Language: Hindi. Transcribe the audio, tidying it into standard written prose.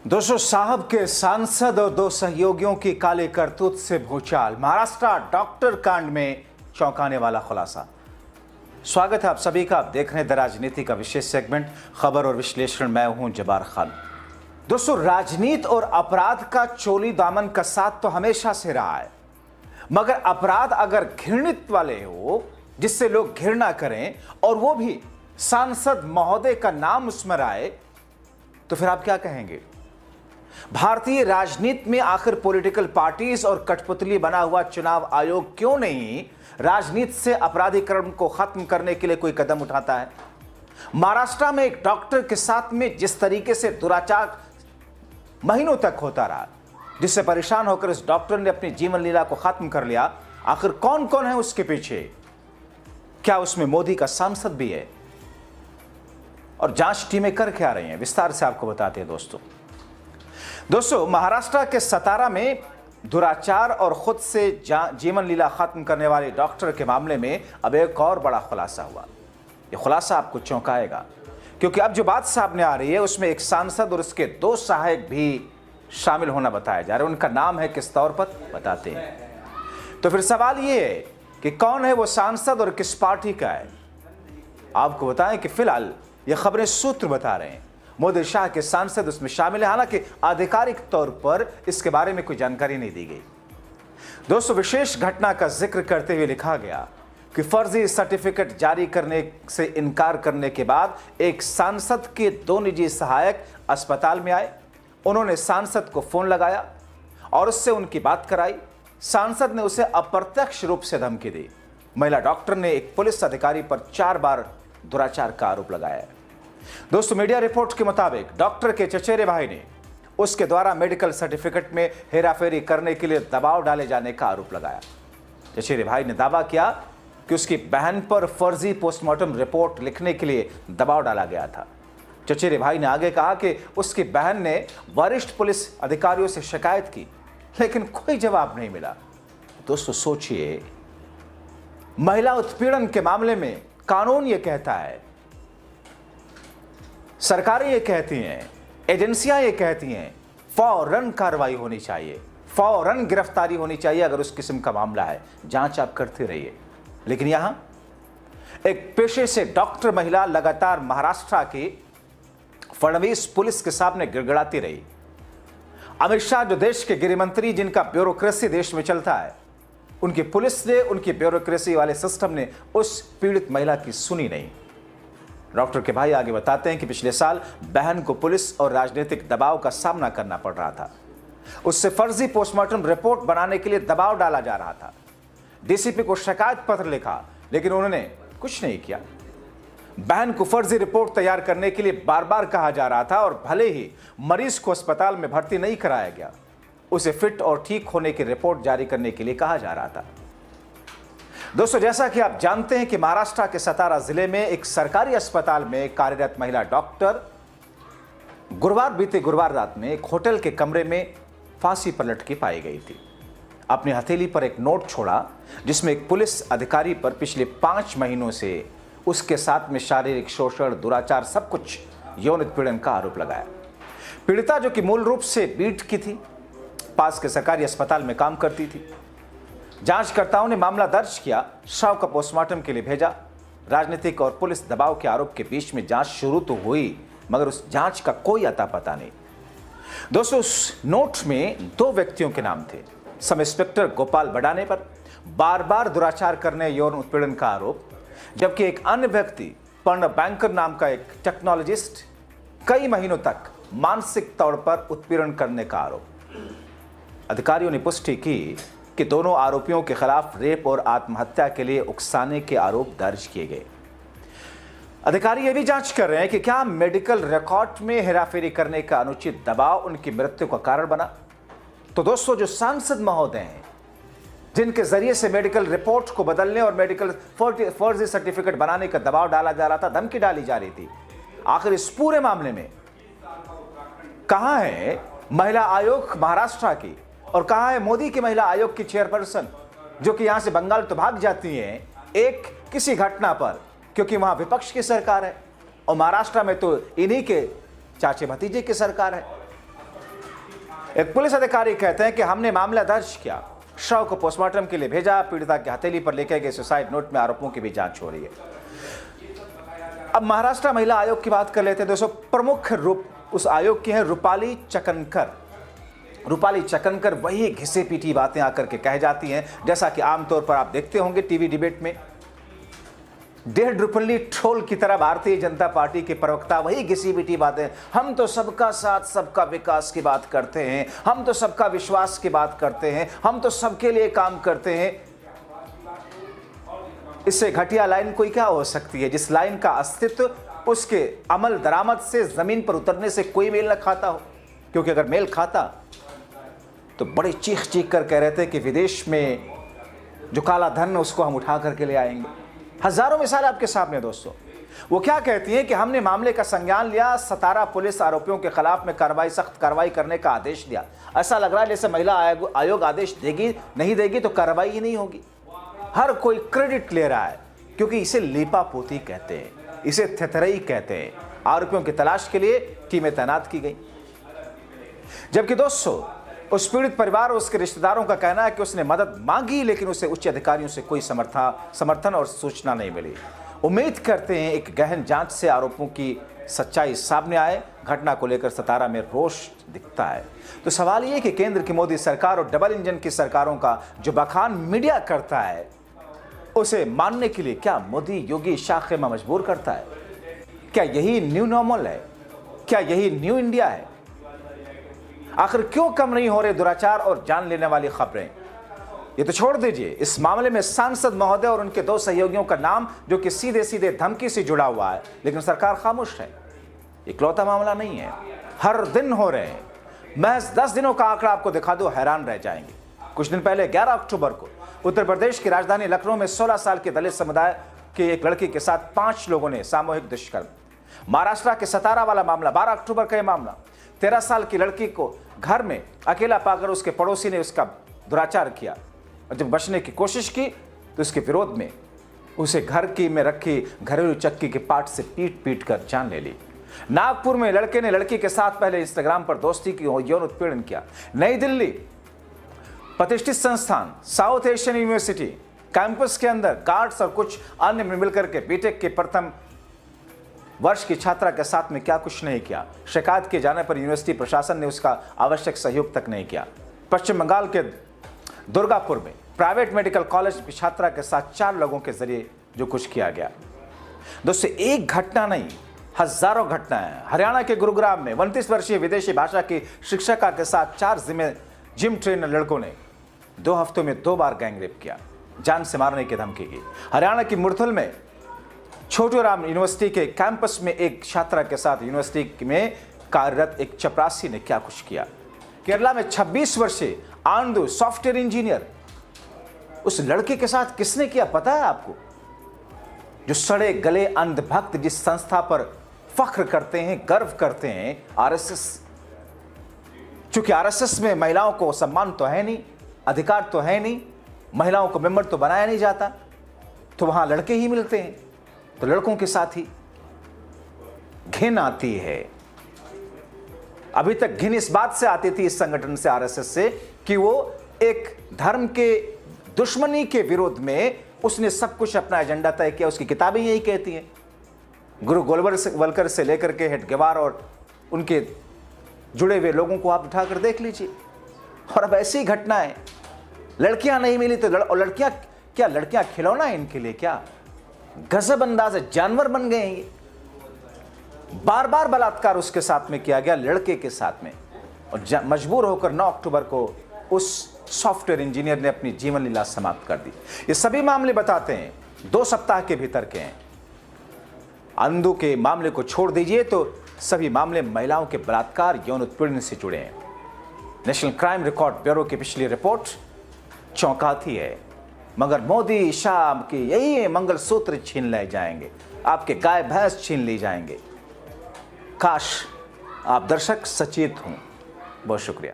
दोस्तों, साहब के सांसद और दो सहयोगियों की काले करतूत से भूचाल। महाराष्ट्र डॉक्टर कांड में चौंकाने वाला खुलासा। स्वागत है आप सभी का। आप देख रहे हैं द राजनीति का विशेष सेगमेंट खबर और विश्लेषण। मैं हूं जब्बार खान। दोस्तों, राजनीति और अपराध का चोली दामन का साथ तो हमेशा से रहा है, मगर अपराध अगर घृणित वाले हो, जिससे लोग घृणा करें और वो भी सांसद महोदय का नाम उसमें आए, तो फिर आप क्या कहेंगे? भारतीय राजनीति में आखिर पॉलिटिकल पार्टीज और कठपुतली बना हुआ चुनाव आयोग क्यों नहीं राजनीति से अपराधीकरण को खत्म करने के लिए कोई कदम उठाता है? महाराष्ट्र में एक डॉक्टर के साथ में जिस तरीके से दुराचार महीनों तक होता रहा, जिससे परेशान होकर इस डॉक्टर ने अपनी जीवन लीला को खत्म कर लिया, आखिर कौन कौन है उसके पीछे? क्या उसमें मोदी का सांसद भी है? और जांच टीमें कर क्या रही हैं, विस्तार से आपको बताते हैं। दोस्तों, महाराष्ट्र के सतारा में दुराचार और खुद से जीवन लीला खत्म करने वाले डॉक्टर के मामले में अब एक और बड़ा खुलासा हुआ। यह खुलासा आपको चौंकाएगा, क्योंकि अब जो बात सामने आ रही है उसमें एक सांसद और उसके दो सहायक भी शामिल होना बताया जा रहा है। उनका नाम है किस तौर पर, बताते हैं। तो फिर सवाल यह है कि कौन है वो सांसद और किस पार्टी का है। आपको बताएं कि फिलहाल ये खबरें सूत्र बता रहे हैं मोदी शाह के सांसद उसमें शामिल है। हालांकि आधिकारिक तौर पर इसके बारे में कोई जानकारी नहीं दी गई। दोस्तों, विशेष घटना का जिक्र करते हुए लिखा गया कि फर्जी सर्टिफिकेट जारी करने से इनकार करने के बाद एक सांसद के दो निजी सहायक अस्पताल में आए। उन्होंने सांसद को फोन लगाया और उससे उनकी बात कराई। सांसद ने उसे अप्रत्यक्ष रूप से धमकी दी। महिला डॉक्टर ने एक पुलिस अधिकारी पर 4 बार दुराचार का आरोप लगाया। दोस्तों, मीडिया रिपोर्ट के मुताबिक डॉक्टर के चचेरे भाई ने उसके द्वारा मेडिकल सर्टिफिकेट में हेराफेरी करने के लिए दबाव डाले जाने का आरोप लगाया। चचेरे भाई ने दावा किया कि उसकी बहन पर फर्जी पोस्टमार्टम रिपोर्ट लिखने के लिए दबाव डाला गया था। चचेरे भाई ने आगे कहा कि उसकी बहन ने वरिष्ठ पुलिस अधिकारियों से शिकायत की, लेकिन कोई जवाब नहीं मिला। दोस्तों, सोचिए, महिला उत्पीड़न के मामले में कानून यह कहता है, सरकारें ये कहती हैं, एजेंसियां ये कहती हैं, फौरन कार्रवाई होनी चाहिए, फौरन गिरफ्तारी होनी चाहिए अगर उस किस्म का मामला है। जांच आप करते रहिए। लेकिन यहां एक पेशे से डॉक्टर महिला लगातार महाराष्ट्र की फडणवीस पुलिस के सामने गिड़गिड़ाती रही। अमित शाह, जो देश के गृह मंत्री, जिनका ब्यूरोक्रेसी देश में चलता है, उनकी पुलिस ने, उनकी ब्यूरोक्रेसी वाले सिस्टम ने उस पीड़ित महिला की सुनी नहीं। डॉक्टर के भाई आगे बताते हैं कि पिछले साल बहन को पुलिस और राजनीतिक दबाव का सामना करना पड़ रहा था। उससे फर्जी पोस्टमार्टम रिपोर्ट बनाने के लिए दबाव डाला जा रहा था। डीसीपी को शिकायत पत्र लिखा, लेकिन उन्होंने कुछ नहीं किया। बहन को फर्जी रिपोर्ट तैयार करने के लिए बार बार कहा जा रहा था, और भले ही मरीज को अस्पताल में भर्ती नहीं कराया गया, उसे फिट और ठीक होने की रिपोर्ट जारी करने के लिए कहा जा रहा था। दोस्तों, जैसा कि आप जानते हैं कि महाराष्ट्र के सतारा जिले में एक सरकारी अस्पताल में कार्यरत महिला डॉक्टर बीते गुरुवार रात में एक होटल के कमरे में फांसी पर लटकी पाई गई थी। अपनी हथेली पर एक नोट छोड़ा, जिसमें एक पुलिस अधिकारी पर पिछले 5 महीनों से उसके साथ में शारीरिक शोषण, दुराचार, सब कुछ यौन उत्पीड़न का आरोप लगाया। पीड़िता, जो कि मूल रूप से बीट की थी, पास के सरकारी अस्पताल में काम करती थी। जांचकर्ताओं ने मामला दर्ज किया, शव का पोस्टमार्टम के लिए भेजा। राजनीतिक और पुलिस दबाव के आरोप के बीच में जांच शुरू तो हुई, मगर उस जांच का कोई अता पता नहीं। दोस्तों, उस नोट में 2 व्यक्तियों के नाम थे। सब इंस्पेक्टर गोपाल बडाने पर बार बार दुराचार करने, यौन उत्पीड़न का आरोप, जबकि एक अन्य व्यक्ति पर्ण बैंकर नाम का एक टेक्नोलॉजिस्ट, कई महीनों तक मानसिक तौर पर उत्पीड़न करने का आरोप। अधिकारियों ने पुष्टि की कि दोनों आरोपियों के खिलाफ रेप और आत्महत्या के लिए उकसाने के आरोप दर्ज किए गए। अधिकारी यह भी जांच कर रहे हैं कि क्या मेडिकल रिकॉर्ड में हेराफेरी करने का अनुचित दबाव उनकी मृत्यु का कारण बना। तो दोस्तों, जो सांसद महोदय हैं, जिनके जरिए से मेडिकल रिपोर्ट को बदलने और मेडिकल फर्जी सर्टिफिकेट बनाने का दबाव डाला जा रहा था, धमकी डाली जा रही थी, आखिर इस पूरे मामले में कहां है महिला आयोग महाराष्ट्र की, और कहां है मोदी की महिला आयोग की चेयरपर्सन, जो कि यहां से बंगाल तो भाग जाती हैं एक किसी घटना पर, क्योंकि वहां विपक्ष की सरकार है, और महाराष्ट्र में तो इन्हीं के चाचे भतीजे की सरकार है। एक पुलिस अधिकारी कहते हैं कि हमने मामला दर्ज किया, शव को पोस्टमार्टम के लिए भेजा, पीड़िता की हथेली पर लिखे गए सुसाइड नोट में आरोपों की भी जांच हो रही है। अब महाराष्ट्र महिला आयोग की बात कर लेते हैं दोस्तों। प्रमुख रूप उस आयोग की है रूपाली चकनकर। रूपाली चकनकर वही घिसे पीटी बातें आकर के कह जाती हैं, जैसा कि आमतौर पर आप देखते होंगे टीवी डिबेट में। डेढ़ रुपल्ली ट्रोल की तरह भारतीय जनता पार्टी के प्रवक्ता वही घिसी पीटी बातें, हम तो सबका साथ सबका विकास की बात करते हैं, हम तो सबका विश्वास की बात करते हैं, हम तो सबके लिए काम करते हैं। इससे घटिया लाइन कोई क्या हो सकती है, जिस लाइन का अस्तित्व उसके अमल दरामद से, जमीन पर उतरने से कोई मेल न खाता हो। क्योंकि अगर मेल खाता तो बड़े चीख चीख कर कह रहे थे कि विदेश में जो काला धन उसको हम उठा करके ले आएंगे। हजारों मिसाल आपके सामने दोस्तों। वो क्या कहती हैं कि हमने मामले का संज्ञान लिया, सतारा पुलिस आरोपियों के खिलाफ में कार्रवाई, सख्त कार्रवाई करने का आदेश दिया। ऐसा लग रहा है जैसे महिला आयोग आदेश देगी, नहीं देगी तो कार्रवाई ही नहीं होगी। हर कोई क्रेडिट ले रहा है, क्योंकि इसे लीपापोती कहते हैं, इसे थेथरई कहते हैं। आरोपियों की तलाश के लिए टीमें तैनात की गई। जबकि दोस्तों उस पीड़ित परिवार और उसके रिश्तेदारों का कहना है कि उसने मदद मांगी, लेकिन उसे उच्च अधिकारियों से कोई समर्थन और सूचना नहीं मिली। उम्मीद करते हैं एक गहन जांच से आरोपों की सच्चाई सामने आए। घटना को लेकर सतारा में रोष दिखता है। तो सवाल ये कि केंद्र की मोदी सरकार और डबल इंजन की सरकारों का जो बखान मीडिया करता है, उसे मानने के लिए क्या मोदी योगी शाह में मजबूर करता है? क्या यही न्यू नॉर्मल है? क्या यही न्यू इंडिया है? आखिर क्यों कम नहीं हो रहे दुराचार और जान लेने वाली खबरें? ये तो छोड़ दीजिए, इस मामले में सांसद महोदय और उनके 2 सहयोगियों का नाम जो कि सीधे सीधे धमकी से जुड़ा हुआ है, लेकिन सरकार खामोश है। इकलौता मामला नहीं है, हर दिन हो रहे हैं। महज 10 दिनों का आंकड़ा आपको दिखा दो, हैरान रह जाएंगे। कुछ दिन पहले 11 अक्टूबर को उत्तर प्रदेश की राजधानी लखनऊ में 16 साल के दलित समुदाय के एक लड़की के साथ 5 लोगों ने सामूहिक दुष्कर्म। महाराष्ट्र के सतारा वाला मामला 12 अक्टूबर का यह मामला। 13 साल की लड़की को घर में अकेला पाकर उसके पड़ोसी ने उसका दुराचार किया, और जब बचने की कोशिश की तो उसके विरोध में उसे घर की में रखी घरेलू चक्की के पाट से पीट पीट कर जान ले ली। नागपुर में लड़के ने लड़की के साथ पहले इंस्टाग्राम पर दोस्ती की, यौन उत्पीड़न किया। नई दिल्ली प्रतिष्ठित संस्थान साउथ एशियन यूनिवर्सिटी कैंपस के अंदर गार्ड्स और कुछ अन्य मिलकर के बीटेक के प्रथम वर्ष की छात्रा के साथ में क्या कुछ नहीं किया। शिकायत किए जाने पर यूनिवर्सिटी प्रशासन ने उसका आवश्यक सहयोग तक नहीं किया। पश्चिम बंगाल के दुर्गापुर में प्राइवेट मेडिकल कॉलेज की छात्रा के साथ 4 लोगों के जरिए जो कुछ किया गया। दोस्तों एक घटना नहीं, हजारों घटनाएं। हरियाणा के गुरुग्राम में 29 वर्षीय विदेशी भाषा की शिक्षिका के साथ 4 जिम ट्रेनर लड़कों ने 2 हफ्तों में 2 बार गैंगरेप किया, जान से मारने की धमकी की। हरियाणा की मुरथल में छोटूराम यूनिवर्सिटी के कैंपस में एक छात्रा के साथ यूनिवर्सिटी में कार्यरत एक चपरासी ने क्या कुछ किया। केरला में 26 वर्षीय आंदू सॉफ्टवेयर इंजीनियर, उस लड़के के साथ किसने किया पता है आपको? जो सड़े गले अंधभक्त जिस संस्था पर फख्र करते हैं, गर्व करते हैं, आरएसएस। चूंकि आरएसएस में महिलाओं को सम्मान तो है नहीं, अधिकार तो है नहीं, महिलाओं को मेंबर तो बनाया नहीं जाता, तो वहां लड़के ही मिलते हैं, तो लड़कों के साथ ही घिन आती है। अभी तक घिन इस बात से आती थी इस संगठन से, आरएसएस से, कि वो एक धर्म के दुश्मनी के विरोध में उसने सब कुछ अपना एजेंडा तय किया। उसकी किताबें यही कहती हैं। गुरु गोलवलकर से लेकर के हेडगेवार और उनके जुड़े हुए लोगों को आप उठाकर देख लीजिए। और अब ऐसी घटनाएं, लड़कियां नहीं मिली तो लड़कियां क्या, लड़कियां खिलौना है इनके लिए क्या? गजब अंदाज है, जानवर बन गए हैं ये। बार बार बलात्कार उसके साथ में किया गया, लड़के के साथ में, और मजबूर होकर 9 अक्टूबर को उस सॉफ्टवेयर इंजीनियर ने अपनी जीवन लीला समाप्त कर दी। ये सभी मामले बताते हैं 2 सप्ताह के भीतर के हैं। अंधू के मामले को छोड़ दीजिए तो सभी मामले महिलाओं के बलात्कार, यौन उत्पीड़न से जुड़े हैं। नेशनल क्राइम रिकॉर्ड ब्यूरो की पिछली रिपोर्ट चौंकाती है। मगर मोदी शाह के यही मंगलसूत्र छीन ले जाएंगे, आपके गाय भैंस छीन ले जाएंगे। काश आप दर्शक सचेत हों। बहुत शुक्रिया।